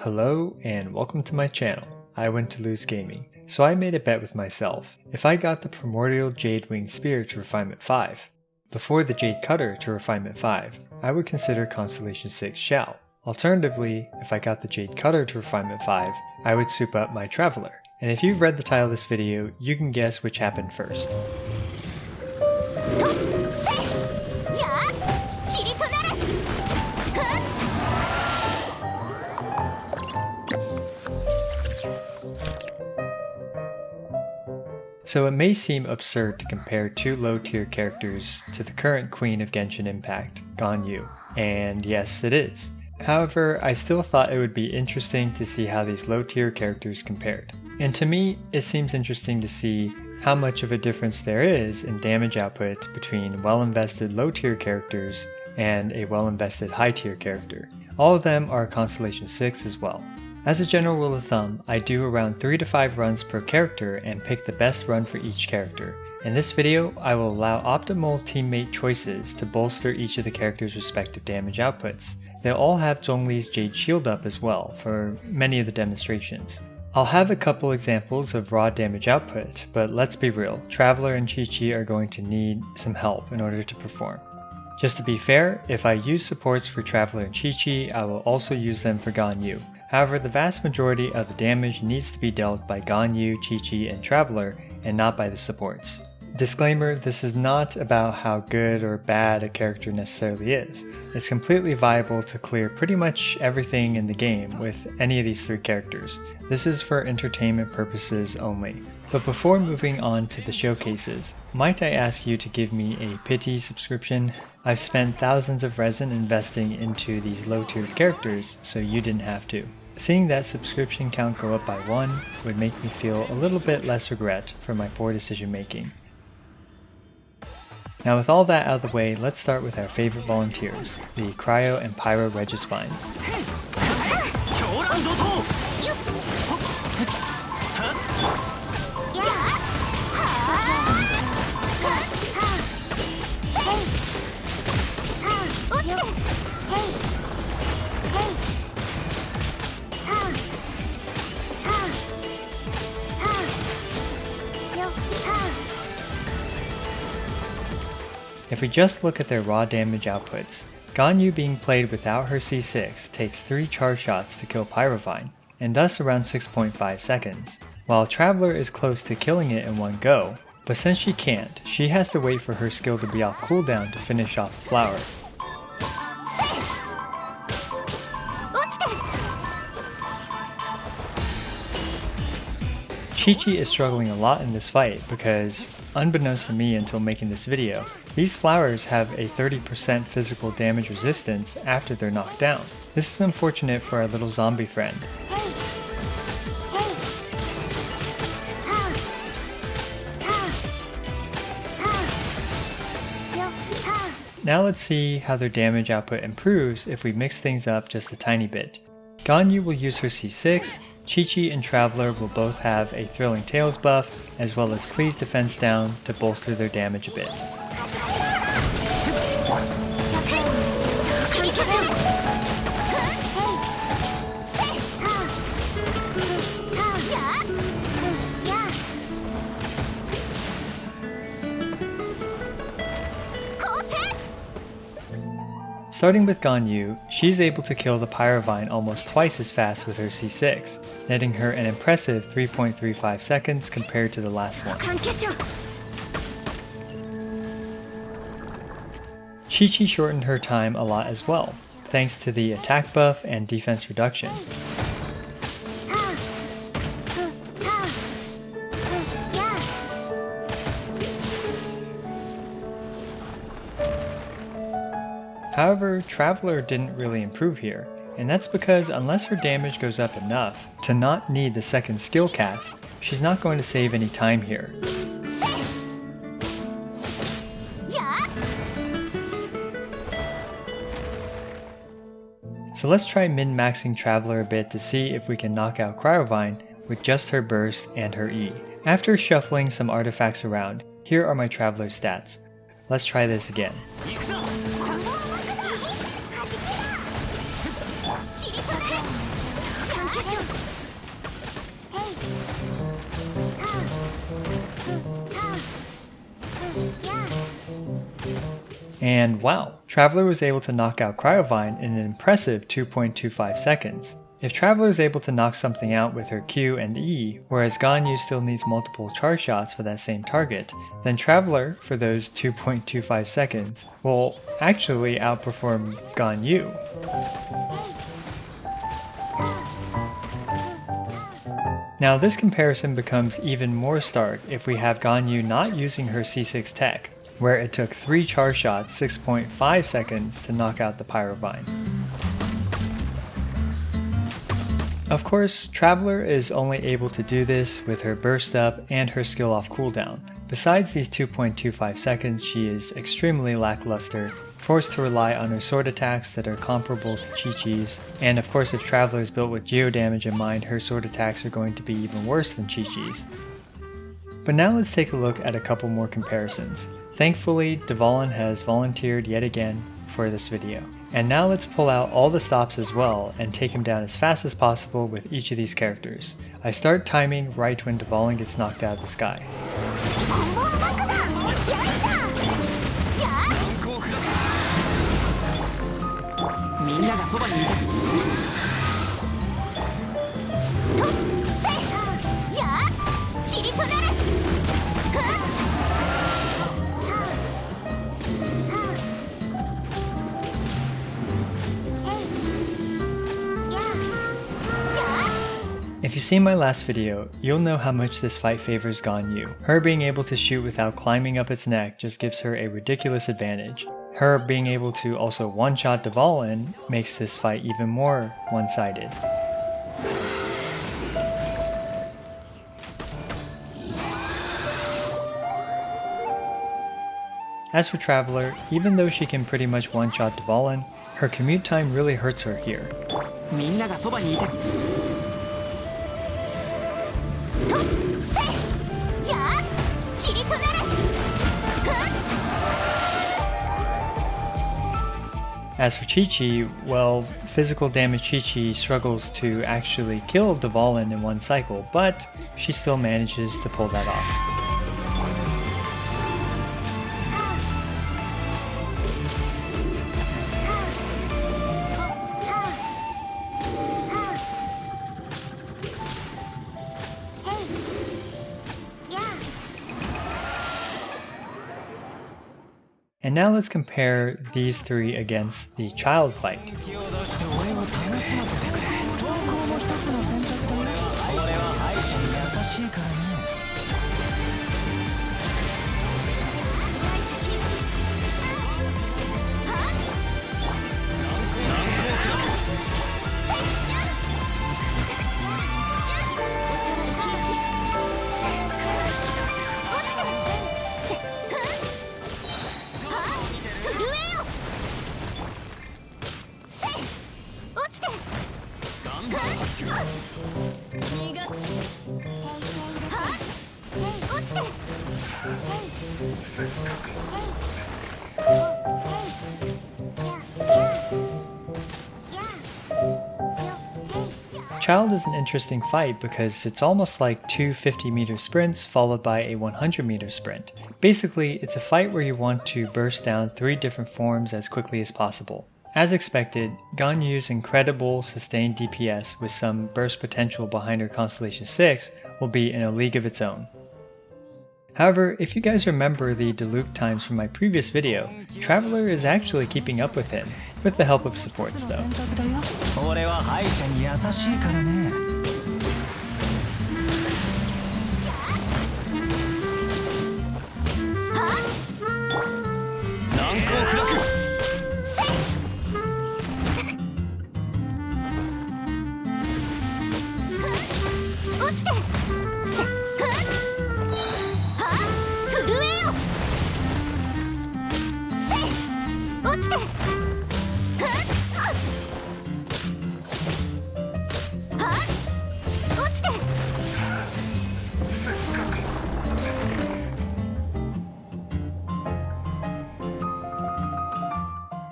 Hello and welcome to my channel. I went to lose gaming, so I made a bet with myself. If I got the Primordial Jade Winged Spear to Refinement 5, before the Jade Cutter to Refinement 5, I would consider Constellation 6 Xiao. Alternatively, if I got the Jade Cutter to Refinement 5, I would soup up my Traveler. And if you've read the title of this video, you can guess which happened first. So it may seem absurd to compare two low-tier characters to the current Queen of Genshin Impact, Ganyu, and yes it is. However, I still thought it would be interesting to see how these low-tier characters compared. And to me, it seems interesting to see how much of a difference there is in damage output between well-invested low-tier characters and a well-invested high-tier character. All of them are Constellation 6 as well. As a general rule of thumb, I do around 3 to 5 runs per character and pick the best run for each character. In this video, I will allow optimal teammate choices to bolster each of the characters' respective damage outputs. They'll all have Zhongli's Jade Shield up as well for many of the demonstrations. I'll have a couple examples of raw damage output, but let's be real, Traveler and Qiqi are going to need some help in order to perform. Just to be fair, if I use supports for Traveler and Qiqi, I will also use them for Ganyu. However, the vast majority of the damage needs to be dealt by Ganyu, Qiqi, and Traveler, and not by the supports. Disclaimer, this is not about how good or bad a character necessarily is. It's completely viable to clear pretty much everything in the game with any of these 3 characters. This is for entertainment purposes only. But before moving on to the showcases, might I ask you to give me a pity subscription? I've spent thousands of resin investing into these low-tiered characters, so you didn't have to. Seeing that subscription count go up by 1 would make me feel a little bit less regret for my poor decision making. Now with all that out of the way, let's start with our favorite volunteers, the Cryo and Pyro Regisvines. If we just look at their raw damage outputs, Ganyu being played without her C6 takes 3 charge shots to kill Pyrovine, and thus around 6.5 seconds, while Traveler is close to killing it in one go, but since she can't, she has to wait for her skill to be off cooldown to finish off the flower. Qiqi is struggling a lot in this fight because, unbeknownst to me until making this video, these flowers have a 30% physical damage resistance after they're knocked down. This is unfortunate for our little zombie friend. Now let's see how their damage output improves if we mix things up just a tiny bit. Ganyu will use her C6, Qiqi and Traveler will both have a Thrilling Tales buff, as well as Klee's defense down to bolster their damage a bit. Starting with Ganyu, she's able to kill the Pyrovine almost twice as fast with her C6, netting her an impressive 3.35 seconds compared to the last one. Qiqi shortened her time a lot as well, thanks to the attack buff and defense reduction. However, Traveler didn't really improve here, and that's because unless her damage goes up enough to not need the second skill cast, she's not going to save any time here. So let's try min-maxing Traveler a bit to see if we can knock out Cryovine with just her burst and her E. After shuffling some artifacts around, here are my Traveler's stats. Let's try this again. And wow, Traveler was able to knock out Regisvine in an impressive 2.25 seconds. If Traveler is able to knock something out with her Q and E, whereas Ganyu still needs multiple charge shots for that same target, then Traveler, for those 2.25 seconds, will actually outperform Ganyu. Now this comparison becomes even more stark if we have Ganyu not using her C6 tech, where it took 3 charge shots 6.5 seconds to knock out the Pyrovine. Of course, Traveler is only able to do this with her burst up and her skill off cooldown. Besides these 2.25 seconds, she is extremely lackluster, forced to rely on her sword attacks that are comparable to Qiqi's, and of course if Traveler is built with geo damage in mind, her sword attacks are going to be even worse than Qiqi's. But now let's take a look at a couple more comparisons. Thankfully, Dvalin has volunteered yet again for this video. And now let's pull out all the stops as well and take him down as fast as possible with each of these characters. I start timing right when Dvalin gets knocked out of the sky. If you've seen my last video, you'll know how much this fight favors Ganyu. Her being able to shoot without climbing up its neck just gives her a ridiculous advantage. Her being able to also one-shot Dvalin makes this fight even more one-sided. As for Traveler, even though she can pretty much one-shot Dvalin, her commute time really hurts her here. As for Qiqi, well, physical damage Qiqi struggles to actually kill Dvalin in one cycle, but she still manages to pull that off. And now let's compare these three against the Childe fight. Childe is an interesting fight because it's almost like two 50-meter sprints followed by a 100-meter sprint. Basically, it's a fight where you want to burst down 3 different forms as quickly as possible. As expected, Ganyu's incredible sustained DPS with some burst potential behind her Constellation 6 will be in a league of its own. However, if you guys remember the Diluc times from my previous video, Traveler is actually keeping up with him, with the help of supports though.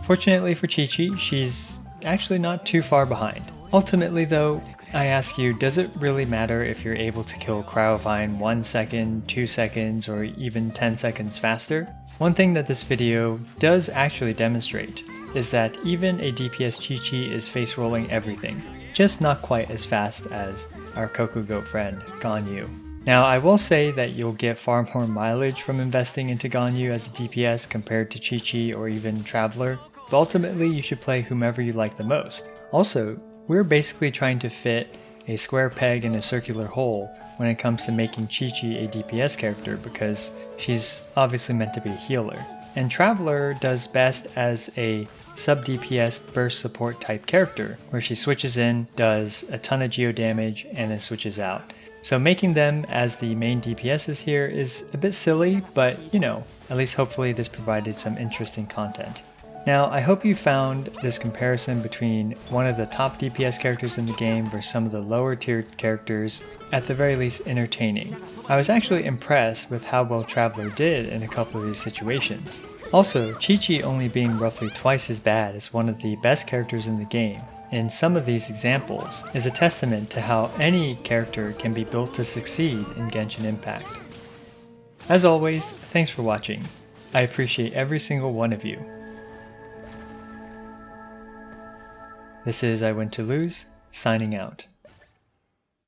Fortunately for Qiqi, she's actually not too far behind. Ultimately though, I ask you, does it really matter if you're able to kill Regisvine 1 second, 2 seconds, or even 10 seconds faster? One thing that this video does actually demonstrate is that even a DPS Qiqi is face rolling everything, just not quite as fast as our Kokugo friend, Ganyu. Now I will say that you'll get far more mileage from investing into Ganyu as a DPS compared to Qiqi or even Traveler, but ultimately you should play whomever you like the most. Also, we're basically trying to fit a square peg in a circular hole when it comes to making Qiqi a DPS character because she's obviously meant to be a healer. And Traveler does best as a sub-DPS burst support type character, where she switches in, does a ton of geo damage, and then switches out. So making them as the main DPSs here is a bit silly, but you know, at least hopefully this provided some interesting content. Now, I hope you found this comparison between one of the top DPS characters in the game versus some of the lower tiered characters at the very least entertaining. I was actually impressed with how well Traveler did in a couple of these situations. Also, Qiqi only being roughly twice as bad as one of the best characters in the game in some of these examples is a testament to how any character can be built to succeed in Genshin Impact. As always, thanks for watching. I appreciate every single one of you. This is I Win to Lose, signing out.